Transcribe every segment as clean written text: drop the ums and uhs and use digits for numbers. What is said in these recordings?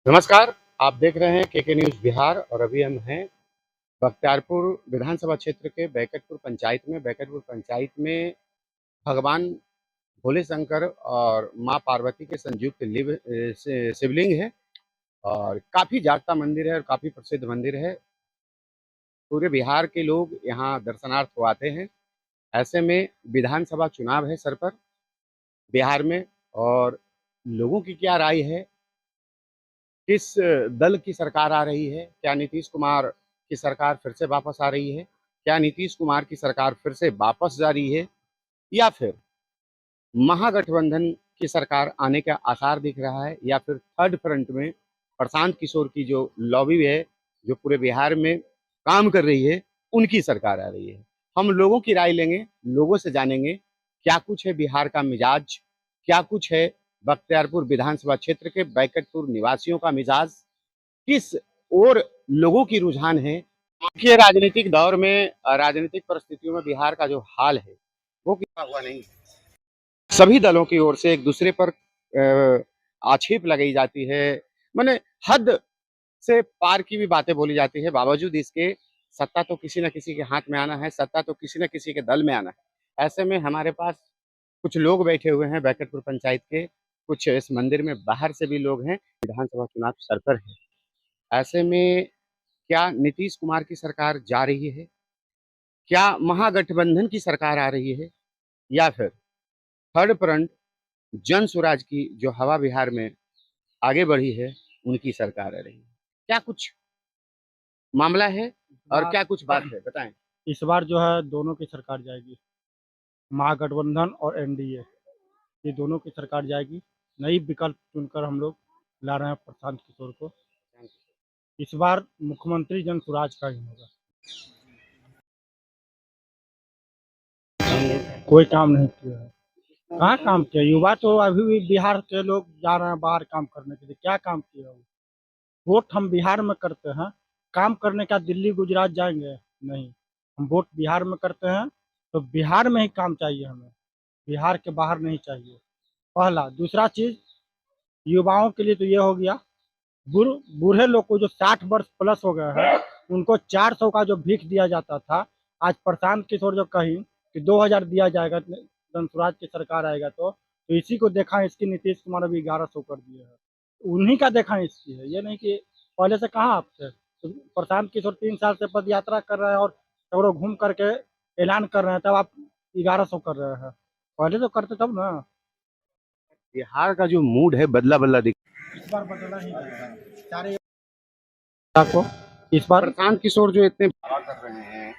नमस्कार। आप देख रहे हैं केके न्यूज़ बिहार और अभी हम हैं बख्तियारपुर विधानसभा क्षेत्र के बैकटपुर पंचायत में। बैकटपुर पंचायत में भगवान भोले शंकर और माँ पार्वती के संयुक्त शिवलिंग है और काफ़ी जागता मंदिर है और काफ़ी प्रसिद्ध मंदिर है। पूरे बिहार के लोग यहाँ दर्शनार्थ को आते हैं। ऐसे में विधानसभा चुनाव है सर पर बिहार में, और लोगों की क्या राय है, किस दल की सरकार आ रही है, क्या नीतीश कुमार की सरकार फिर से वापस आ रही है, क्या नीतीश कुमार की सरकार फिर से वापस जा रही है, या फिर महागठबंधन की सरकार आने का आसार दिख रहा है, या फिर थर्ड फ्रंट में प्रशांत किशोर की जो लॉबी है, जो पूरे बिहार में काम कर रही है, उनकी सरकार आ रही है। हम लोगों की राय लेंगे, लोगों से जानेंगे क्या कुछ है बिहार का मिजाज, क्या कुछ है बख्तियारपुर विधानसभा क्षेत्र के बैकटपुर निवासियों का मिजाज, किस ओर लोगों की रुझान है। मुख्य राजनीतिक दौर में, राजनीतिक परिस्थितियों में बिहार का जो हाल है वो कितना हुआ नहीं। सभी दलों की ओर से एक दूसरे पर आक्षेप लगाई जाती है, माने हद से पार की भी बातें बोली जाती है। बावजूद इसके सत्ता तो किसी न किसी के हाथ में आना है, सत्ता तो किसी न किसी के दल में आना है। ऐसे में हमारे पास कुछ लोग बैठे हुए हैं बैकटपुर पंचायत के, कुछ इस मंदिर में बाहर से भी लोग हैं। विधानसभा चुनाव सर पर है। ऐसे में क्या नीतीश कुमार की सरकार जा रही है, क्या महागठबंधन की सरकार आ रही है, या फिर थर्ड फ्रंट जन स्वराज की जो हवा बिहार में आगे बढ़ी है उनकी सरकार आ रही है। क्या कुछ मामला है और क्या कुछ बात है, बताएं। इस बार जो है दोनों की सरकार जाएगी, महागठबंधन और एनडीए, ये दोनों की सरकार जाएगी। नई विकल्प चुनकर हम लोग ला रहे हैं प्रशांत किशोर को। इस बार मुख्यमंत्री जन स्वराज का ही होगा। कोई काम नहीं किया है। कहाँ काम किया? युवा तो अभी भी बिहार के लोग जा रहे हैं बाहर काम करने के लिए। क्या काम किया वो? वोट हम बिहार में करते हैं, काम करने का दिल्ली गुजरात जाएंगे नहीं। हम वोट बिहार में करते हैं, तो बिहार में ही काम चाहिए हमें, बिहार के बाहर नहीं चाहिए। पहला। दूसरा चीज, युवाओं के लिए तो ये हो गया, बूढ़े लोग को जो 60 वर्ष प्लस हो गए हैं उनको 400 का जो भीख दिया जाता था, आज प्रशांत किशोर जो कहीं कि 2000 दिया जाएगा जन स्वराज की सरकार आएगा तो इसी को देखा है इसकी नीतीश कुमार अभी 1100 कर दिए हैं। उन्हीं का देखा है इसकी है, ये नहीं कि पहले से कहाँ आपसे। तो प्रशांत किशोर 3 साल से पद यात्रा कर रहे हैं और सगरों घूम करके ऐलान कर रहे हैं, तब आप 1100 कर रहे हैं। पहले तो करते तब ना। बिहार का जो मूड है बदला बदला दिख। इस बार बदला ही सारे को इस बार प्रशांत किशोर जो इतने दावा कर रहे हैं,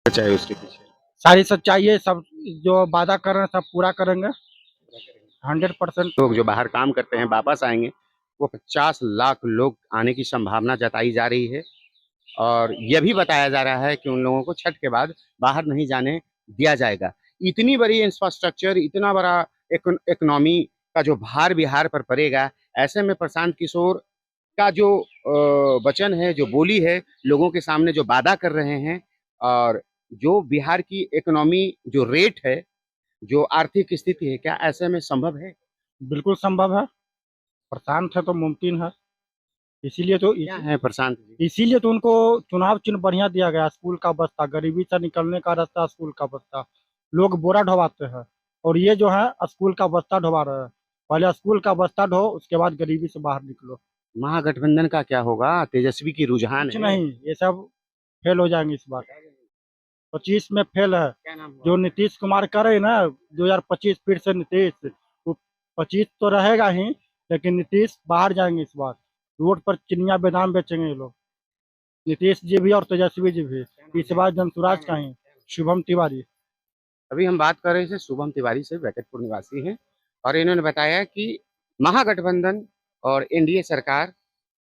चाहे उसके पीछे सारी सच्चाई है। सब जो वादा कर रहे हैं सब पूरा करेंगे 100%। लोग जो बाहर काम करते हैं वापस आएंगे। वो 50 लाख लोग आने की संभावना जताई जा रही है, और यह भी बताया जा रहा है कि उन लोगों को छठ के बाद बाहर नहीं जाने दिया जाएगा। इतनी बड़ी इंफ्रास्ट्रक्चर, इतना बड़ा इकोनॉमी का जो भार बिहार पर पड़ेगा, ऐसे में प्रशांत किशोर का जो वचन है, जो बोली है, लोगों के सामने जो वादा कर रहे हैं, और जो बिहार की इकोनॉमी जो रेट है, जो आर्थिक स्थिति है, क्या ऐसे में संभव है? बिल्कुल संभव है। प्रशांत है तो मुमकिन है। इसीलिए तो क्या है प्रशांत जी? इसीलिए तो उनको चुनाव चिन्ह बढ़िया दिया गया, स्कूल का बस्ता। गरीबी से निकलने का रास्ता स्कूल का बस्ता। लोग बोरा ढोवाते हैं और ये जो है स्कूल का बस्ता ढोवा रहे हैं। पहले स्कूल का बस्ता ढो, उसके बाद गरीबी से बाहर निकलो। महागठबंधन का क्या होगा? तेजस्वी की रुझान कुछ है। नहीं, ये सब फेल हो जाएंगे इस बार। 25 में फेल है। क्या नाम हुआ? जो नीतीश कुमार करे ना, 2025 फिर से नीतीश, वो 25 तो रहेगा ही, लेकिन नीतीश बाहर जाएंगे इस बार। रोड पर चिनिया बादाम बेचेंगे ये लोग, नीतीश जी भी और तेजस्वी जी भी। इस बार जनसुराज का ही शुभम तिवारी। अभी हम बात कर रहे थे शुभम तिवारी से, बैकटपुर निवासी हैं, और इन्होंने बताया कि महागठबंधन और एनडीए सरकार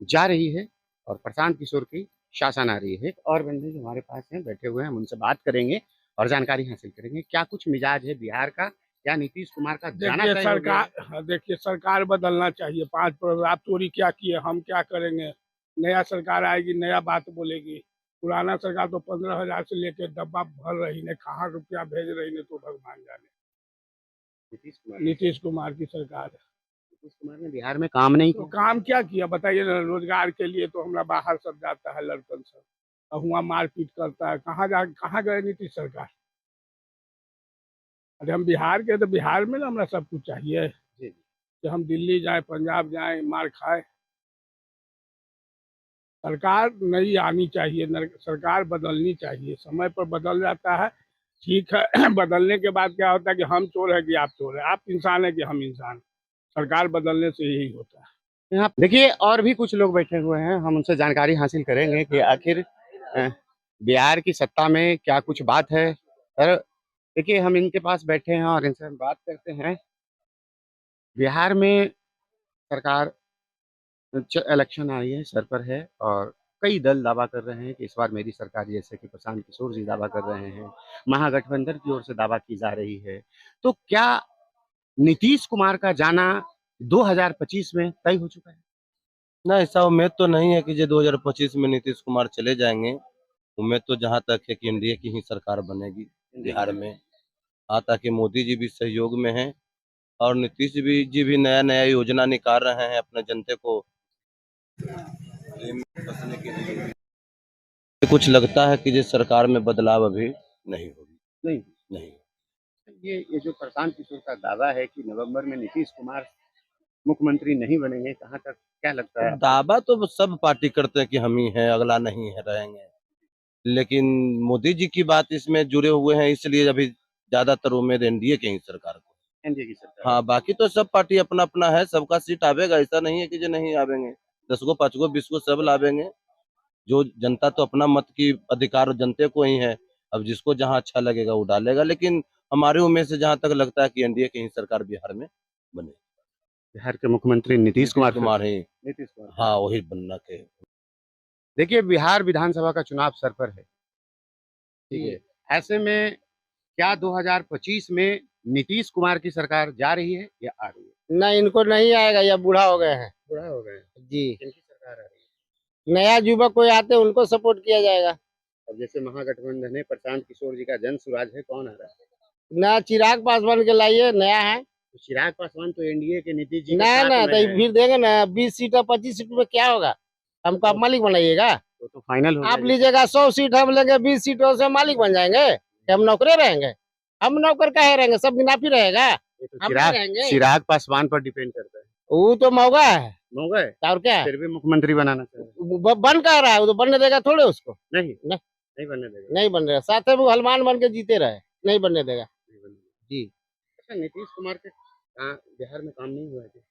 जा रही है और प्रशांत किशोर की शासन आ रही है। और बंधु जो हमारे पास हैं बैठे हुए हैं, हम उनसे बात करेंगे और जानकारी हासिल करेंगे क्या कुछ मिजाज है बिहार का, क्या नीतीश कुमार का जाना देखिए तय हो गया है? सरकार, देखिए सरकार बदलना चाहिए। 5 आप चोरी क्या किए, हम क्या करेंगे। नया सरकार आएगी, नया बात बोलेगी। पुराना सरकार तो 15,000 से लेके डब्बा भर रही ने, कहाँ रुपया भेज रही ने तो भगवान जाने। नीतीश कुमार नीतीश कुमार की सरकार है। नीतीश कुमार ने बिहार में काम नहीं तो किया। काम क्या किया बताइए ना। रोजगार के लिए तो हमारा बाहर सब जाता है लड़कन सब, और हुआ मारपीट करता है। कहाँ गए नीतीश सरकार। अरे हम बिहार के, तो बिहार में ना हमारा सब कुछ चाहिए जी, जी। कि हम दिल्ली जाए, पंजाब जाए, मार खाए। सरकार नई आनी चाहिए, सरकार बदलनी चाहिए। समय पर बदल जाता है, ठीक है। बदलने के बाद क्या होता है कि हम चोर है कि आप चोर है, आप इंसान है कि हम इंसान। सरकार बदलने से यही होता है। यहाँ देखिए और भी कुछ लोग बैठे हुए हैं, हम उनसे जानकारी हासिल करेंगे कि आखिर बिहार की सत्ता में क्या कुछ बात है। सर देखिए हम इनके पास बैठे हैं और इनसे हम बात करते हैं। बिहार में सरकार इलेक्शन आ रही है, सर पर है और कई दल दावा कर रहे हैं कि इस बार मेरी सरकार, जैसे कि प्रशांत किशोर जी दावा कर रहे हैं, महागठबंधन की ओर से दावा की जा रही है। तो क्या नीतीश कुमार का जाना 2025 में तय हो चुका है? ना, ऐसा उम्मीद तो नहीं है कि जो 2025 में नीतीश कुमार चले जाएंगे। उम्मीद तो जहां तक है कि एनडीए की ही सरकार बनेगी बिहार में। हाँ, ताकि मोदी जी भी सहयोग में हैं और नीतीश जी भी नया नया योजना निकाल रहे हैं अपने जनते को फंसने के लिए। कुछ लगता है कि जिस सरकार में बदलाव अभी नहीं होगी। नहीं। नहीं, ये जो प्रशांत किशोर का दावा है कि नवंबर में नीतीश कुमार मुख्यमंत्री नहीं बनेंगे, कहाँ तक क्या लगता है आपको? दावा तो सब पार्टी करते हैं कि हम ही हैं, अगला नहीं है रहेंगे। लेकिन मोदी जी की बात इसमें जुड़े हुए हैं, इसलिए अभी ज्यादातर उम्मीद एनडीए के ही सरकार को। एनडीए की सरकार। हाँ, बाकी तो सब पार्टी अपना अपना है, सबका सीट आवेगा, ऐसा नहीं है कि जो नहीं आवेंगे। 10 गो 5 गो 20 गो सब लावेंगे। जो जनता तो अपना मत की अधिकार जनते को ही है। अब जिसको जहाँ अच्छा लगेगा वो डालेगा, लेकिन हमारे उम्मीद से जहाँ तक लगता है कि एनडीए की ही सरकार बिहार में बने। बिहार के मुख्यमंत्री नीतीश कुमार ही। नीतीश कुमार। हाँ, वही बनना के। देखिए बिहार विधानसभा का चुनाव सर पर है, ठीक है। ऐसे में क्या 2025 में नीतीश कुमार की सरकार जा रही है या आ रही है? नहीं, इनको नहीं आएगा, या बूढ़ा हो गए हैं बुरा हो गए। जी। किनकी सरकार आ रही है? नया युवक कोई आते उनको सपोर्ट किया जाएगा। अब जैसे महागठबंधन है, प्रशांत किशोर जी का जन सुराज है, कौन आ रहा है? नया चिराग पासवान के लाइए, नया है। तो चिराग पासवान तो एनडीए के नीतीश जी के ना साथ ना, में तो है। फिर देंगे ना 20 सीट और 25 सीट में क्या होगा। हमको आप मालिक बनाइएगा। तो फाइनल हो आप गया। लीजिएगा 100 सीट, हम लेंगे 20 सीटों से मालिक बन जाएंगे। कि हम नौकरे रहेंगे? हम नौकर काहे रहेंगे, सब दिन आप ही रहेगा। ये तो हम चिराग नहीं रहेंगे। चिराग पासवान पर डिपेंड करता है। वो तो मौगा है, हो गए और क्या है। फिर भी मुख्यमंत्री बनाना चाहिए। बन कह रहा है, वो तो बनने देगा थोड़े उसको। नहीं नहीं। नहीं बनने देगा। नहीं बन रहा, साथ में वो हनुमान बन के जीते रहे, नहीं बनने देगा नहीं बनने देगा। जी। अच्छा नीतीश कुमार के बिहार में काम नहीं हुआ है क्या?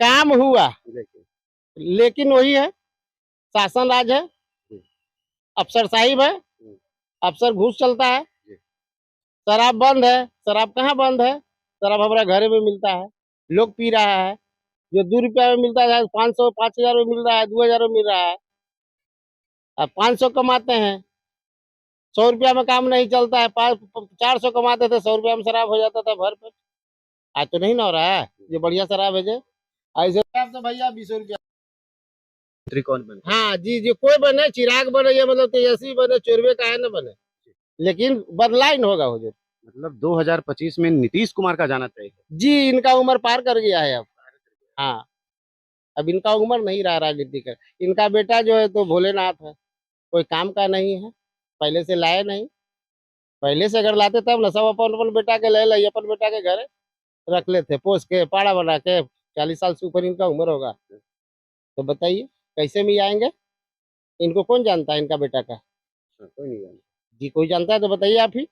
काम हुआ, लेकिन लेकिन वही है, शासन राज है, अफसर साहिब है, अफसर घूस चलता है। शराब बंद है, शराब कहाँ बंद है। शराब हमारा घरे में मिलता है, लोग पी रहा है। जो 2 रुपया में मिलता है 500 5,000 में मिल रहा है, 2,000 में मिल रहा है। अब 500 कमाते हैं, 100 रुपया में काम नहीं चलता है। 400 कमाते थे, 100 रुपया में शराब हो जाता था भर पेट। आज तो नहीं ना हो रहा है, जो बढ़िया शराब है जो ऐसे शराब तो भैया 20 रुपया। मंत्री कौन बने? हाँ जी जी, कोई बने, चिराग बने, ये मतलब तेजस्वी बने, चोरवे का है न बने, लेकिन बदलाव होगा हुजूर। मतलब 2025 में नीतीश कुमार का जाना चाहिए। जी, इनका उम्र पार कर गया है अब। हाँ, अब इनका उम्र नहीं रहा राजनीति का। इनका बेटा जो है तो भोलेनाथ है, कोई काम का नहीं है, पहले से लाए नहीं। पहले से अगर लाते तब न, सब अपन अपन बेटा के ले अपन बेटा के घर रख लेते, पोस के पाड़ा बना के। 40 साल से ऊपर इनका उम्र होगा, तो बताइए कैसे में आएंगे। इनको कौन जानता है इनका बेटा का? कोई नहीं जानता। जी, कोई जानता है तो बताइए आप ही।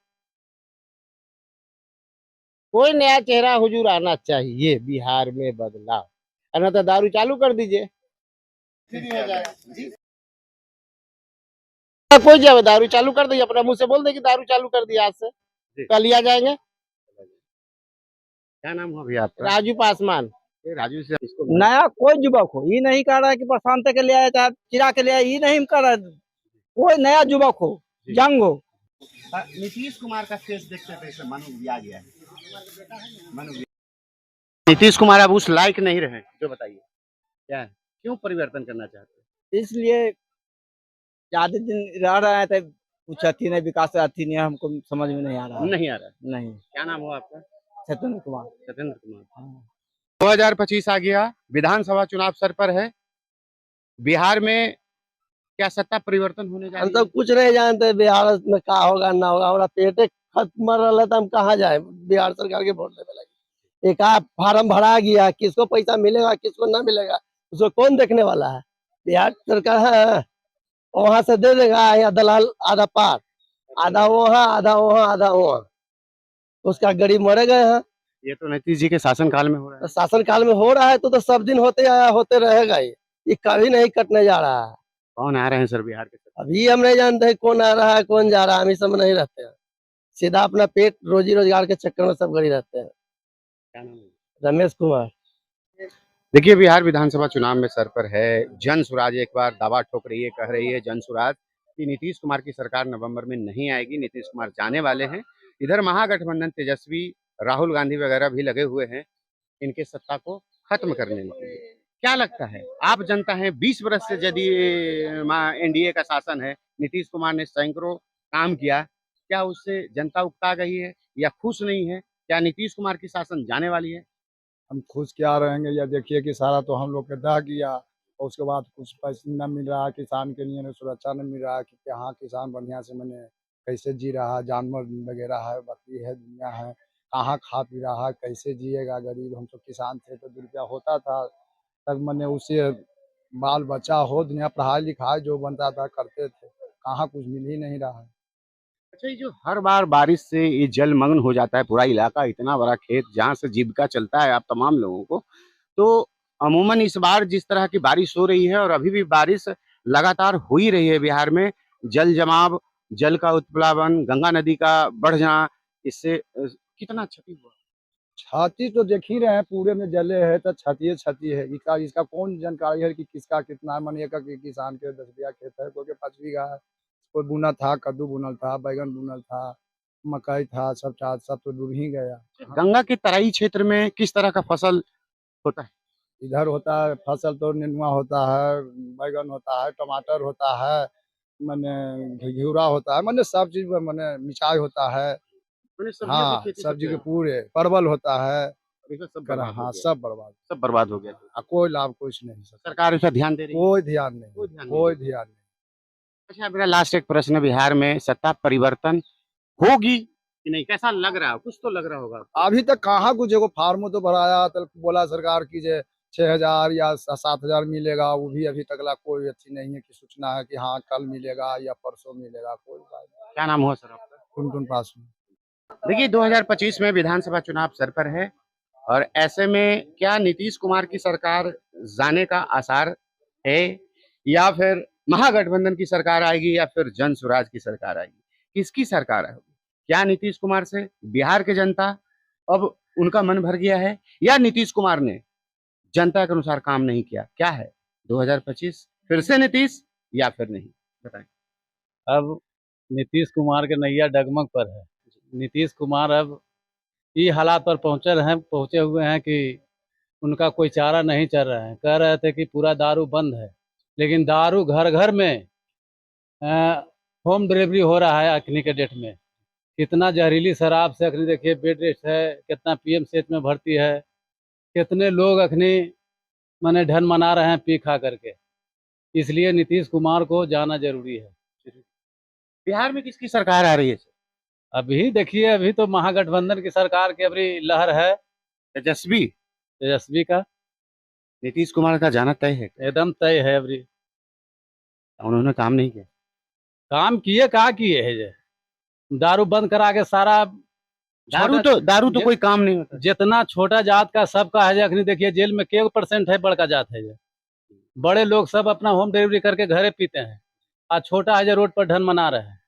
कोई नया चेहरा हुजूर आना चाहिए बिहार में, बदलाव। अन्यथा तो दारू चालू कर दीजिए, कोई जाए दारू चालू कर दीजिए, अपना मुंह से बोल दे कि दारू चालू कर दिया, आज से कल ही आ जाएंगे। क्या नाम हुआ भैया आपका? राजू पासवान। ये राजू से इसको नया कोई युवक हो, ये नहीं कह रहा है कि प्रशांत के लिए आया चाहे चिरा के लिए आया, ये नहीं कह रहा है। कोई नया युवक हो, जंग हो। नीतीश कुमार का फेस देखते देखते मन उबिया गया है। नीतीश कुमार अब उस लायक नहीं रहे, जो बताइए क्या है, क्यों परिवर्तन करना चाहते हैं? इसलिए ज्यादा दिन रह रहे हैं तो कुछ अथी नहीं, विकास अथी नहीं है, हमको समझ में नहीं आ रहा है। नहीं आ रहा है। नहीं। क्या नाम हुआ आपका? सत्येंद्र कुमार। सत्येंद्र कुमार। हाँ। 2025 आ गया, विधानसभा चुनाव सर पर है। बिहार में क्या सत्ता परिवर्तन होने जा हम रही तो है? कुछ नहीं जानते बिहार में क्या होगा ना होगा, हमारा पेटे खत्म मर रहा था, हम कहाँ जाए बिहार सरकार के वोट देने लगे। एक आप फार्म भरा गया, किसको पैसा मिलेगा किसको ना मिलेगा उसको कौन देखने वाला है। बिहार सरकार है वहां से दे देगा, या दलाल आधा पार, आधा वहाँ आधा वहाँ, उसका गरीब मरे गए हैं। ये तो नीतीश जी के शासनकाल में हो रहा तो है। शासन काल में हो रहा है तो सब दिन होते आया होते रहेगा ये कभी नहीं कटने जा रहा है। कौन आ रहे हैं सर बिहार के? अभी हम नहीं जानते हैं कौन आ रहा है कौन जा रहा है, हम इस समय नहीं रहते हैं, सीधा अपना पेट रोजी रोजगार के चक्कर में सब गड़ी रहते हैं। क्या नाम है? रमेश कुमार। देखिए, बिहार विधानसभा चुनाव में सर पर है जन सुराज। एक बार दावा ठोक रही है, कह रही है जन सुराज कि नीतीश कुमार की सरकार नवंबर में नहीं आएगी, नीतीश कुमार जाने वाले हैं। इधर महागठबंधन तेजस्वी, राहुल गांधी वगैरह भी लगे हुए हैं इनके सत्ता को खत्म करने के लिए। क्या लगता है, आप जनता है, 20 वर्ष से यदि एनडीए का शासन है, नीतीश कुमार ने सैकड़ों काम किया, क्या उससे जनता उकता गई है या खुश नहीं है? क्या नीतीश कुमार की शासन जाने वाली है? हम खुश क्या रहेंगे, या देखिए कि सारा तो हम लोग के दह गया और उसके बाद कुछ पैसे न मिल रहा है, किसान के लिए सुरक्षा नहीं मिल रहा है कि हाँ किसान बढ़िया से मैंने कैसे जी रहा है, जानवर वगैरह है, बकरी है, दुनिया है, कहाँ खा पी रहा है, कैसे जिएगा गरीब। हम तो किसान थे तो 2 रुपया होता था तब मैंने उससे बाल बच्चा हो दुनिया पढ़ाई लिखाई जो बनता था करते थे, कहाँ कुछ मिल ही नहीं रहा है। अच्छा, ये जो हर बार बारिश से ये जलमग्न हो जाता है पूरा इलाका, इतना बड़ा खेत जहाँ से जीविका चलता है आप तमाम लोगों को, तो अमूमन इस बार जिस तरह की बारिश हो रही है और अभी भी बारिश लगातार हो ही रही है बिहार में, जल जमाव, जल का उत्प्लावन, गंगा नदी का बढ़ जाना, इससे कितना क्षति हुआ? छाती तो देख ही रहे हैं पूरे में जले है तो छाती छाती है, इसका इसका कौन जानकारी है कि किसका कितना है। मानिए का कि किसान के 10 बीघा खेत है, कोई के 5 बीघा है, कोई बुना था, कद्दू बुनल था, बैगन बुनल था, मकई था, सब तो डूब ही गया। गंगा के तराई क्षेत्र में किस तरह का फसल होता है? इधर होता है फसल तो नेनुआ होता है, बैगन होता है, टमाटर होता है, मैंने घिउरा होता है, मैंने सब चीज मैंने मिर्चाई होता है। मैंने सब्जियों की हाँ खेती सब सब्जी के किया। पूरे परवल होता है। अभी तो सब बर्बाद हो हाँ गया। सब बर्बाद, सब बर्बाद हो गया। कोई लाभ कुछ नहीं, सरकार इसका ध्यान दे रही है? कोई ध्यान नहीं, कोई ध्यान नहीं कोई दे ध्यान नहीं। अच्छा, मेरा लास्ट एक प्रश्न है, बिहार में सत्ता परिवर्तन होगी कि नहीं? कैसा लग रहा है? कुछ तो लग रहा होगा। अभी तक कहाँ कुछ एगो फार्म तो भराया तो बोला सरकार की जे 6,000 या 7,000 मिलेगा, वो भी अभी तक ला कोई अच्छी नहीं है कि सूचना है कि हाँ कल मिलेगा या परसों मिलेगा, कोई बात नहीं। क्या नाम हुआ सर आपका? टुनटुन पासवान। देखिए, 2025 में विधानसभा चुनाव सर पर है और ऐसे में क्या नीतीश कुमार की सरकार जाने का आसार है या फिर महागठबंधन की सरकार आएगी या फिर जन स्वराज की सरकार आएगी? किसकी सरकार आएगी? क्या नीतीश कुमार से बिहार की जनता अब उनका मन भर गया है या नीतीश कुमार ने जनता के अनुसार काम नहीं किया? क्या है 2025 फिर से नीतीश या फिर नहीं? बताएं। अब नीतीश कुमार के नैया डगमग पर है। नीतीश कुमार अब ये हालात पर पहुंचे हुए हैं कि उनका कोई चारा नहीं चल रहा है। कह रहे थे कि पूरा दारू बंद है, लेकिन दारू घर घर में होम डिलीवरी हो रहा है। अखनी के डेट में कितना जहरीली शराब से अखनी देखिए बेड रेस्ट है, कितना पीएमसीएच में भर्ती है, कितने लोग अखनी माने ढन मना रहे हैं पी खा करके। इसलिए नीतीश कुमार को जाना जरूरी है। बिहार में किसकी सरकार आ रही है? अभी देखिए, अभी तो महागठबंधन की सरकार की अभी लहर है, तेजस्वी? तेजस्वी का नीतीश कुमार का जाना तय है? एकदम तय है। अभी उन्होंने काम नहीं किया। काम किए कहा किए है जे दारू बंद करा के सारा दारू तो कोई काम नहीं होता। जितना छोटा जात का सबका है जे अखनी देखिए जेल में के % है बड़का जात है जे बड़े लोग सब अपना होम डिलीवरी करके घरे पीते हैं, और छोटा है जे रोड पर ढन मना रहे हैं।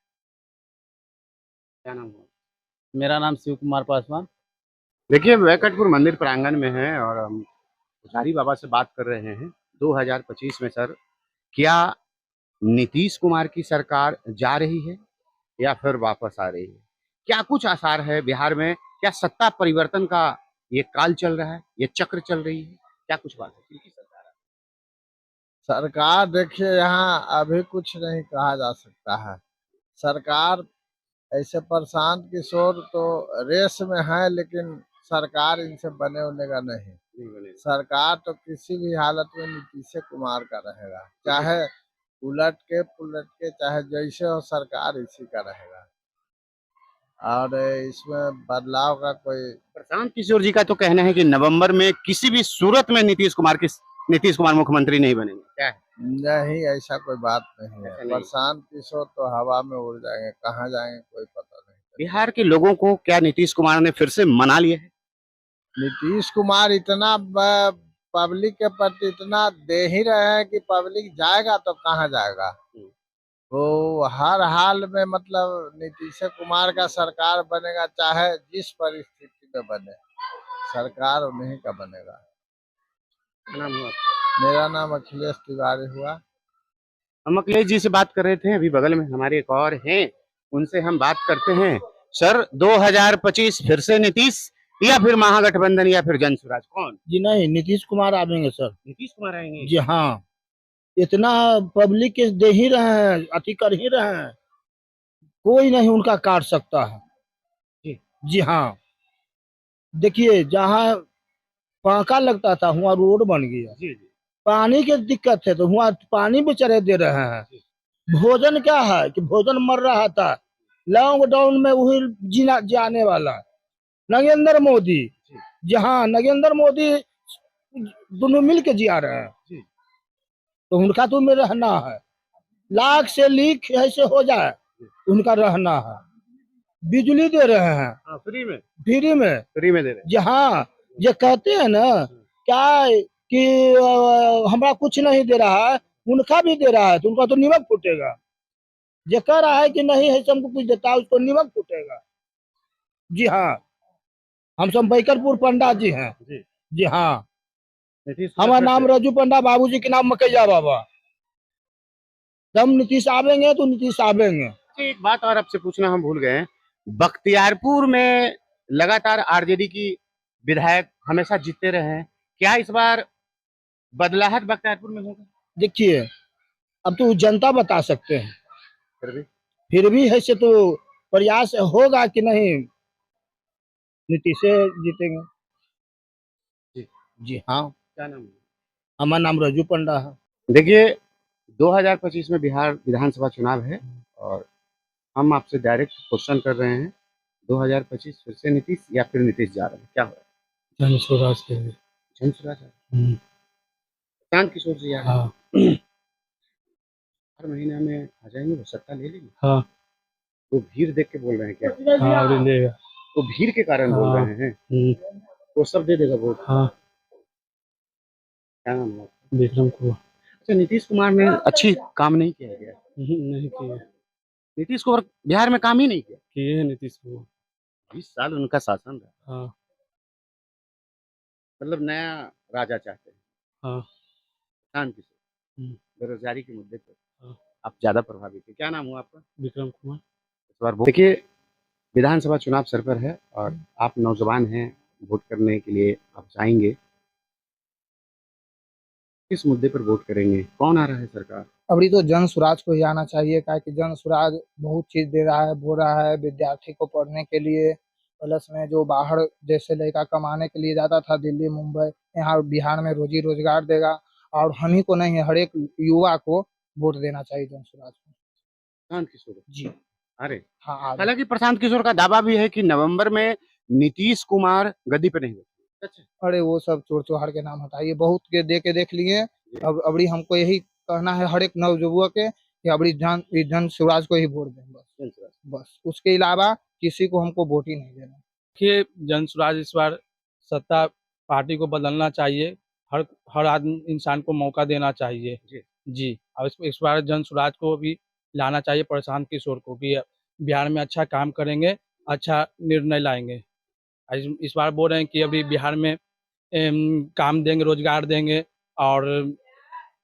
क्या नाम हुआ? मेरा नाम शिव कुमार पासवान। देखिए, वेंकटपुर मंदिर प्रांगण में है और हम पुजारी बाबा से बात कर रहे हैं। 2025 में सर क्या नीतीश कुमार की सरकार जा रही है या फिर वापस आ रही है? क्या कुछ आसार है बिहार में? क्या सत्ता परिवर्तन का ये काल चल रहा है, ये चक्र चल रही है? क्या कुछ बात है? किनकी सरकार है? सरकार देखिए यहाँ अभी कुछ नहीं कहा जा सकता है। सरकार ऐसे प्रशांत किशोर तो रेस में है, लेकिन सरकार इनसे बने होने का नहीं। नहीं बनेगा। सरकार तो किसी भी हालत में नीतीश कुमार का रहेगा, चाहे उलट के पुलट के, चाहे जैसे हो सरकार इसी का रहेगा। और इसमें बदलाव का कोई प्रशांत किशोर जी का तो कहना है कि नवंबर में किसी भी सूरत में नीतीश कुमार मुख्यमंत्री नहीं बनेंगे, क्या है? नहीं, ऐसा कोई बात नहीं है। ऐसा नहीं। प्रशांत किशोर तो हवा में उड़ जाएंगे, कहाँ जाएंगे कोई पता नहीं। बिहार के लोगों को क्या नीतीश कुमार ने फिर से मना लिया है? नीतीश कुमार इतना पब्लिक के प्रति इतना दे ही रहे हैं कि पब्लिक जाएगा तो कहाँ जाएगा। वो हर हाल में मतलब नीतीश कुमार का सरकार बनेगा, चाहे जिस परिस्थिति में बने, सरकार उन्हीं का बनेगा। क्या नाम हुआ आपका? मेरा नाम अखिलेश तिवारी हुआ। हम अखिलेश जी से बात कर रहे थे, अभी बगल में हमारे एक और हैं, उनसे हम बात करते हैं। सर 2025 फिर से नीतीश या फिर महागठबंधन या फिर जनसुराज, कौन? जी नहीं, नीतीश कुमार आएंगे सर। नीतीश कुमार आएंगे। जी हाँ, इतना पब्लिक के दे ही रहे हैं, अति कर ही रहे हैं, कोई नहीं उनका काट सकता है। जी। जी हाँ, देखिए जहाँ पाका लगता था वहाँ रोड बन गया। जी जी। पानी की दिक्कत है तो वहाँ पानी बेचारे दे रहे हैं। भोजन क्या है कि भोजन मर रहा था, लॉकडाउन में वही जीना जाने वाला नरेंद्र मोदी। जहाँ नरेंद्र मोदी दोनों मिल के जिया रहे हैं, तो उनका तो में रहना है। लाख से लीक ऐसे हो जाए, उनका रहना है। बिजली दे रहे हैं हाँ, फ्री में फ्री में दे रहे हैं। जहाँ ये कहते हैं ना क्या कि हमरा कुछ नहीं दे रहा है, उनका भी दे रहा है तो उनका तो नीमक फूटेगा। जो कह रहा है कि नहीं है हमको कुछ देता है, उसको नीमक फूटेगा। जी हाँ, हम सब बैकरपुर पंडा जी हैं। जी हाँ, हमारा नाम रजू पंडा, बाबूजी के नाम मकैया बाबा। तब नीतीश आवेंगे तो नीतीश आवेंगे। एक बात और आपसे पूछना हम भूल गए, बख्तियारपुर में लगातार आरजेडी की विधायक हमेशा जीतते रहे हैं, क्या इस बार बदलाहट बख्तियारपुर में होगा? देखिए अब तो जनता बता सकते हैं, फिर भी फिर भी ऐसे तो प्रयास होगा कि नहीं नीतीश से जीतेंगे। जी। जी हाँ, क्या नाम है? हमारा नाम रजू पंडा है। देखिए 2025 में बिहार विधानसभा चुनाव है और हम आपसे डायरेक्ट क्वेश्चन कर रहे हैं, 2025 फिर से नीतीश या फिर नीतीश जा रहे हैं, क्या हो रहा है? जनसुराज के लिए। जनसुराज आ रहे हैं। प्रशांत किशोर जी आ रहे हैं। हाँ हर महीना में आ जाएंगे, वो सत्ता ले लेंगे। हाँ वो भीड़ देख के बोल रहे हैं क्या? हाँ, लेगा। वो भीड़ के कारण बोल हाँ। रहे हैं, वो सब दे देगा वोट। हाँ, क्या नाम है आपका? विक्रम कुमार। अच्छा, नीतीश कुमार ने अच्छी काम नहीं किया गया? नहीं किए। नीतीश कुमार बिहार में काम ही नहीं किया। किए हैं नीतीश कुमार। 20 साल उनका शासन रहा, हाँ मतलब नया राजा चाहते हैं। हाँ। प्रशांत किशोर हम्म। बेरोजगारी के मुद्दे पर हाँ। आप ज्यादा प्रभावित है, क्या नाम हुआ आपका? विक्रम कुमार। इस बार देखिए विधानसभा चुनाव सर पर है और आप नौजवान हैं, वोट करने के लिए आप जाएंगे, किस मुद्दे पर वोट करेंगे, कौन आ रहा है सरकार? अभी तो जन सुराज को ही आना चाहिए, क्या कि जन सुराज बहुत चीज दे रहा है, बोल रहा है विद्यार्थी को पढ़ने के लिए, प्लस में जो बाहर जैसे लड़का कमाने के लिए जाता था दिल्ली मुंबई, यहाँ बिहार में रोजी रोजगार देगा। और हम ही को नहीं, हर एक युवा को वोट देना चाहिए जन सुराज को। प्रशांत किशोर जी अरे हाँ, आगे। हालांकि प्रशांत किशोर का दावा भी है कि नवंबर में नीतीश कुमार गद्दी पर नहीं बैठेंगे। अच्छा, अरे वो सब चोर चौहार के नाम हटाइए, बहुत के देख लिए। अब अभी हमको यही कहना है हर एक नवयुवक के कि अभी जन सुराज को ही वोट दें, बस उसके अलावा किसी को हमको वोट ही नहीं देना। देखिए जनसुराज इस बार सत्ता पार्टी को बदलना चाहिए, हर आदमी इंसान को मौका देना चाहिए। जी और इस बार जनसुराज को भी लाना चाहिए, प्रशांत किशोर को भी बिहार में अच्छा काम करेंगे, अच्छा निर्णय लाएंगे। इस बार बोल रहे हैं कि अभी बिहार में काम देंगे, रोजगार देंगे। और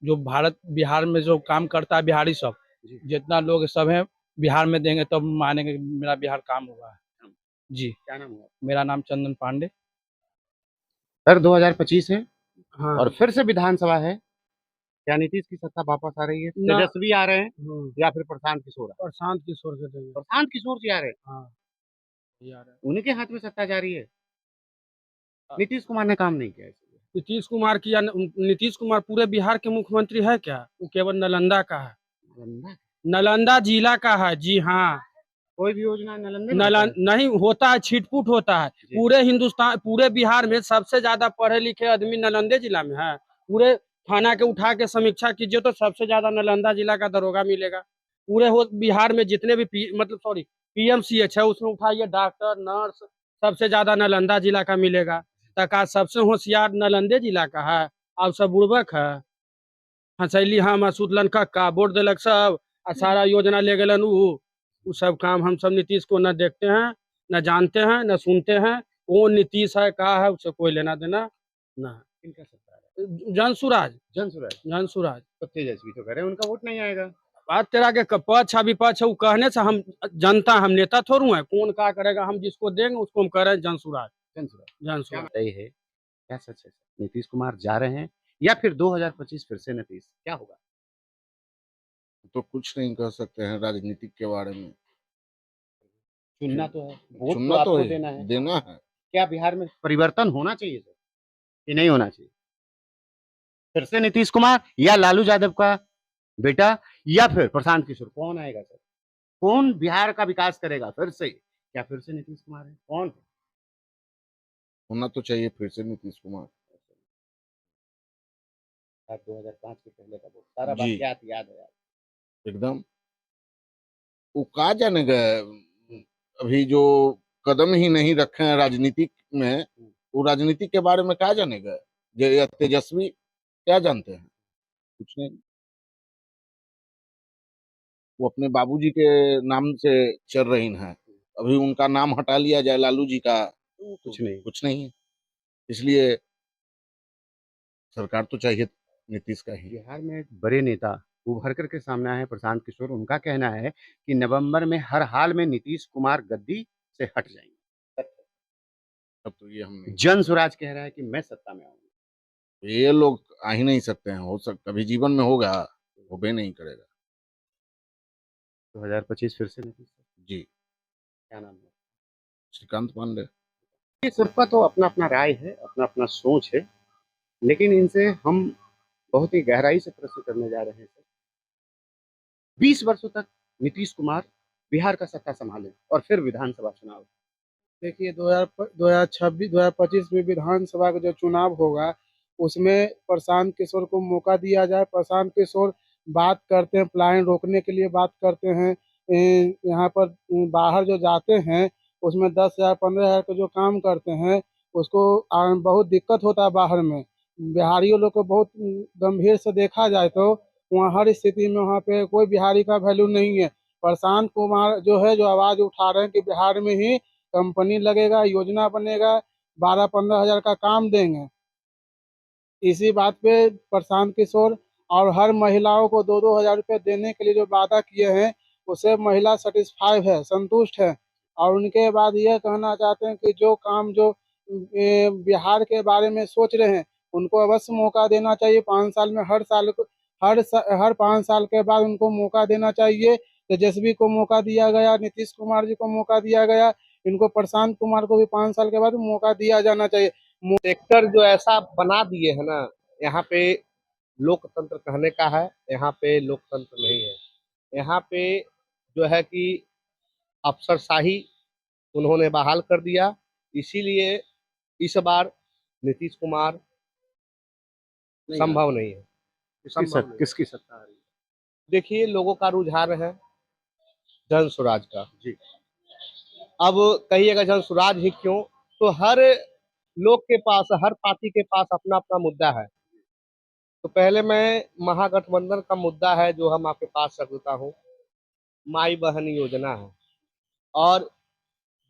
जो बिहार में जो काम करता है बिहारी सब, जितना लोग सब हैं बिहार में देंगे तब मानेंगे मेरा बिहार काम हुआ है। जी, क्या नाम हुआ? मेरा नाम चंदन पांडे। सर 2025 है हाँ। और फिर से विधानसभा है, क्या नीतीश की सत्ता वापस आ रही है? ना। तेजस्वी आ रहे हैं या फिर प्रशांत किशोर? प्रशांत किशोर के देंगे। प्रशांत किशोर जी आ रहे हैं, हाँ, ये आ रहा है। उन्हीं के हाथ में सत्ता जा रही है। नीतीश कुमार ने काम नहीं किया इसलिए। नीतीश कुमार किया नीतीश कुमार पूरे बिहार के मुख्यमंत्री है क्या? वो केवल नालंदा का है, नालंदा नालंदा जिला का है। जी हाँ, कोई भी योजना नालंदा में होता है? नहीं होता है, छिटपुट होता है। जी। पूरे हिंदुस्तान, पूरे बिहार में सबसे ज्यादा पढ़े लिखे आदमी नालंदे जिला में है। पूरे थाना के उठा के समीक्षा कीजिए तो सबसे ज्यादा नालंदा जिला का दरोगा मिलेगा। पूरे बिहार में जितने भी पीएमसीएच है उसमें उठाइए, डॉक्टर नर्स सबसे ज्यादा नालंदा जिला का मिलेगा। तक आज सबसे होशियार नालंदे जिला का है, अब सब बुड़बक है। हंसैली हम सुतलन का वोट दिलक सब, आ सारा योजना ले गलन उ सब काम हम सब नीतीश को न देखते हैं, न जानते हैं, न सुनते हैं। कौन नीतीश है, कहा है, उससे कोई लेना देना न। इनका सरकार है जनसुराज, जनसुराज, जनसुराज। तो तेजस्वी तो कह रहे हैं उनका वोट नहीं आएगा। बात तेरा के पक्ष है विपक्ष है, वो कहने से हम जनता, हम नेता थोड़ू है। कौन क्या करेगा, हम जिसको देंगे उसको हम कह रहे हैं जनसुराज, जनसुराज जनसुराज। सही है, क्या सच है? नीतीश कुमार जा रहे हैं या फिर 2025 फिर से नीतीश, क्या होगा? तो कुछ नहीं कह सकते हैं राजनीतिक के बारे में। चुनना तो है, वोट तो चुनना तो आपको है, देना है। देना है। क्या बिहार में परिवर्तन होना चाहिए सर कि नहीं होना चाहिए? फिर से नीतीश कुमार या लालू यादव का बेटा या फिर प्रशांत किशोर, कौन आएगा सर? कौन बिहार का विकास करेगा फिर से? क्या फिर से नीतीश कुमार है? कौन? होना तो चाहिए फिर से नीतीश कुमार। 2005 के पहले का वो सारा जी। वाकयात याद है यार। एकदम वो कहा जाने गए, अभी जो कदम ही नहीं रखे हैं राजनीतिक में, वो राजनीति के बारे में कहा जाने गए। जो तेजस्वी क्या जानते हैं? कुछ नहीं। वो अपने बाबूजी के नाम से चल रही हैं, अभी उनका नाम हटा लिया जाए लालू जी का, कुछ नहीं। कुछ नहीं है। इसलिए सरकार तो चाहिए नीतीश का ही। बिहार में एक बड़े नेता उभर करके सामने आए हैं, प्रशांत किशोर। उनका कहना है कि नवंबर में हर हाल में नीतीश कुमार गद्दी से हट जाएंगे। अब तो ये हम नहीं, जन स्वराज कह रहा है कि मैं सत्ता में आऊंगा। ये लोग आ ही नहीं सकते हैं। हो सकता कभी जीवन में होगा, वो भी नहीं करेगा। 2025 फिर से नीतीश। जी। क्या नाम है? श्रीकांत पांडे। ये सबका तो अपना अपना राय है, अपना अपना सोच है, लेकिन इनसे हम बहुत ही गहराई से प्रश्न करने जा रहे हैं सर। 20 वर्षों तक नीतीश कुमार बिहार का सत्ता संभाले और फिर विधानसभा चुनाव। देखिए 2026 2025 में विधानसभा का जो चुनाव होगा उसमें प्रशांत किशोर को मौका दिया जाए। प्रशांत किशोर बात करते हैं, पलायन रोकने के लिए बात करते हैं। यहाँ पर बाहर जो जाते हैं उसमें 10,000 15,000 का जो काम करते हैं उसको बहुत दिक्कत होता है बाहर में। बिहारियों लोग को बहुत गंभीर से देखा जाए तो वहाँ हर स्थिति में वहाँ पे कोई बिहारी का वैल्यू नहीं है। प्रशांत कुमार जो है जो आवाज उठा रहे हैं कि बिहार में ही कंपनी लगेगा, योजना बनेगा, 12-15 हजार का काम देंगे। इसी बात पे प्रशांत किशोर और हर महिलाओं को 2-2 हजार रुपये देने के लिए जो वादा किए हैं उससे महिला सेटिस्फाइड है, संतुष्ट है। और उनके बाद ये कहना चाहते हैं कि जो काम जो बिहार के बारे में सोच रहे हैं उनको अवश्य मौका देना चाहिए। 5 साल में हर 5 साल के बाद उनको मौका देना चाहिए। तेजस्वी को मौका दिया गया, नीतीश कुमार जी को मौका दिया गया, इनको प्रशांत कुमार को भी 5 साल के बाद मौका दिया जाना चाहिए। सेक्टर जो ऐसा बना दिए है ना, यहाँ पे लोकतंत्र कहने का है, यहाँ पे लोकतंत्र नहीं है। यहाँ पे जो है कि अफसरशाही उन्होंने बहाल कर दिया। इसीलिए इस बार नीतीश कुमार संभव नहीं है। किसकी सत्ता आ रही है? देखिए लोगों का रुझान है जन स्वराज का। जी। अब कहिएगा जन स्वराज ही क्यों, तो हर लोग के पास, हर पार्टी के पास अपना अपना मुद्दा है। तो पहले मैं महागठबंधन का मुद्दा है जो हम आपके पास रख देता हूँ। माई बहन योजना है और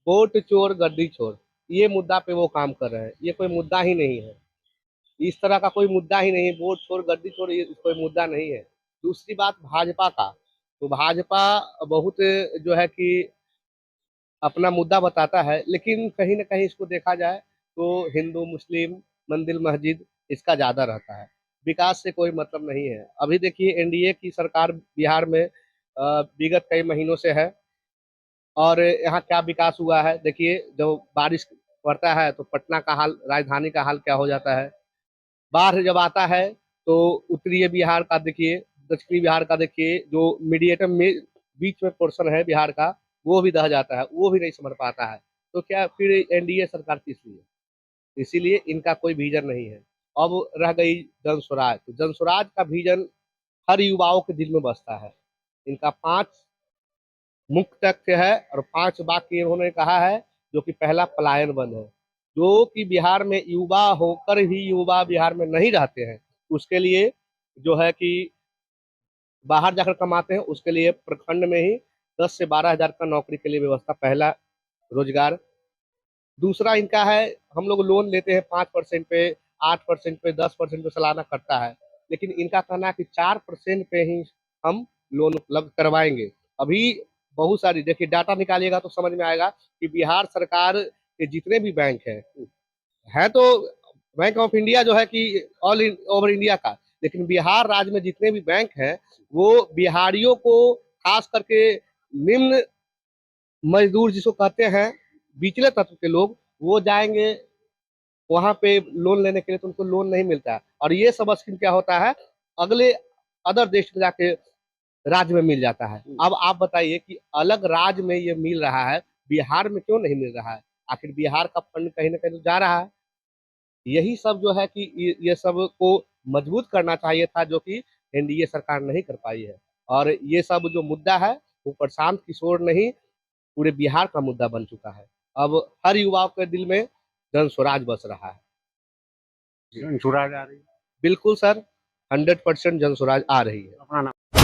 वोट चोर गद्दी चोर, ये मुद्दा पे वो काम कर रहे हैं। ये कोई मुद्दा ही नहीं है, इस तरह का कोई मुद्दा ही नहीं। वोट चोर गद्दी चोर ये कोई मुद्दा नहीं है। दूसरी बात भाजपा का, तो भाजपा बहुत जो है कि अपना मुद्दा बताता है, लेकिन कहीं ना कहीं इसको देखा जाए तो हिंदू मुस्लिम मंदिर मस्जिद इसका ज़्यादा रहता है। विकास से कोई मतलब नहीं है। अभी देखिए एनडीए की सरकार बिहार में विगत कई महीनों से है और यहाँ क्या विकास हुआ है। देखिए जो बारिश पड़ता है तो पटना का हाल, राजधानी का हाल क्या हो जाता है। बाढ़ जब आता है तो उत्तरी बिहार का देखिए, दक्षिणी बिहार का देखिए, जो मीडिएटम में बीच में पोर्शन है बिहार का, वो भी दह जाता है, वो भी नहीं संभल पाता है। तो क्या फिर एनडीए सरकार किस लिए? इसीलिए इनका कोई विजन नहीं है। अब रह गई जन स्वराज, तो जन स्वराज का विजन हर युवाओं के दिल में बसता है। इनका 5 मुख्य तथ्य है और 5 वाक्य इन्होंने कहा है, जो कि पहला पलायन बंद है, जो कि बिहार में युवा होकर ही युवा बिहार में नहीं रहते हैं, उसके लिए जो है कि बाहर जाकर कमाते हैं, उसके लिए प्रखंड में ही 10 से 12 हजार का नौकरी के लिए व्यवस्था, पहला रोजगार। दूसरा इनका है, हम लोग लोन लेते हैं 5% पे, 8% पे, 10% पे सालाना कटता है, लेकिन इनका कहना है कि 4% पे ही हम लोन उपलब्ध करवाएंगे। अभी बहुत सारी देखिए डाटा निकालिएगा तो समझ में आएगा कि बिहार सरकार के जितने भी बैंक है तो बैंक ऑफ इंडिया जो है कि ऑल ओवर इंडिया का, लेकिन बिहार राज्य में जितने भी बैंक हैं वो बिहारियों को, खास करके निम्न मजदूर जिसको कहते हैं, बिचले तत्व के लोग, वो जाएंगे वहां पे लोन लेने के लिए तो उनको लोन नहीं मिलता है। और ये सब स्कीम क्या होता है, अगले अदर देश में जाके राज्य में मिल जाता है। अब आप बताइए कि अलग राज्य में ये मिल रहा है, बिहार में क्यों नहीं मिल रहा है? आखिर बिहार का फंड कहीं ना कहीं तो जा रहा है। यही सब जो है कि ये सब को मजबूत करना चाहिए था, जो कि एनडीए सरकार नहीं कर पाई है। और ये सब जो मुद्दा है वो प्रशांत किशोर नहीं, पूरे बिहार का मुद्दा बन चुका है। अब हर युवा के दिल में जन स्वराज बस रहा है। जन स्वराज आ रही है। बिल्कुल सर, 100% जन स्वराज आ रही है। अपना नाम